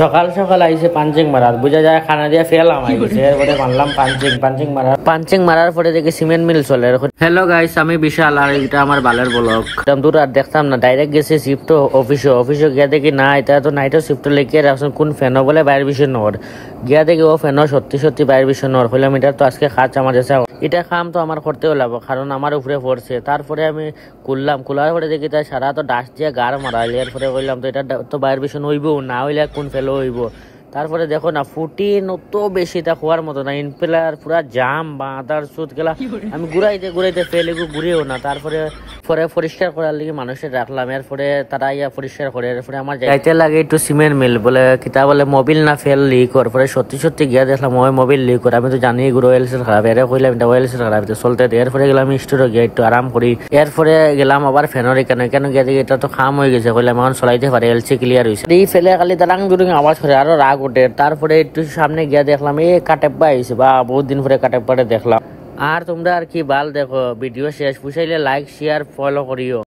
সকাল সকাল আইসে পাঞ্চিং মারার বুঝা যায় খানা দিয়া ফেলাম আইছে এরপরে মারলাম পাঞ্চিং মারার পরে দেখি সিমেন্ট মিল চলে। হ্যালো গাইস, আমি বিশাল আর এটা আমার বালের ব্লগ। দূর আর দেখতাম না, ডাইরেক্ট গেছে শিফট অফিসে গিয়া দেখি না এটা তো নাইটও শিফট লেগে রাখছেন কোন ফ্যানও বলে বাইরের বিষয় নর গিয়া দেখি ও ফ্যানও সত্যি বাইরের বিষয় নর হইলাম এটা তো আজকে খাচ আমার কাছে এটা খাম তো আমার করতেও লাগবো কারণ আমার উপরে পড়ছে। তারপরে আমি খোলার পরে দেখি তাই সারা তো ডাস্ট দিয়ে গাড় মারা এরপরে কইলাম তো এটা তো বাইরের বিষয় হইবো না হইলে কোন ফেলো হইব। তারপরে দেখো না ফুটিন অত বেশি তা খোয়ার মতো না, ইনপেলার পুরা জাম বাঁধার সুদ গেলা আমি ঘুরাইতে ফেলে ঘুরেও না। তারপরে পরিষ্কার করার লিগে মানুষের রাখলাম, এরপরে তারা ইয়া পরিষ্কার করে। এরপরে আমার যাইতে লাগে একটু সিমেন্ট মিল বলে কিতা বলে মোবিল না ফেল লিক ওর পরে সত্যি গিয়া দেখলাম ওই মোবিল লিক করে। আমি তো জানি গুরু ওয়েলসের খারাপ, এর কইলাম এটা ওয়েলসের খারাপ চলতে। এরপরে গেলাম স্টোরে গিয়ে একটু আরাম করি। এরপরে গেলাম আবার ফ্যানের কেন গিয়ে দেখি এটা তো খাম হয়ে গেছে, কইলাম এখন চলাইতে পারে, এলসি ক্লিয়ার হয়েছে। এই ফেলে খালি দাঁড়াং দুরুং আওয়াজ করে আরো রাগ ওঠে। তারপরে একটু সামনে গিয়া দেখলাম এই কাটেপ্পা আইছে, বা বহুত দিন পরে কাটেপ্পাটা দেখলাম। আর তোমরা আর কি বাল দেখো, ভিডিও শেষ পুষাইলে লাইক শেয়ার ফলো করিও।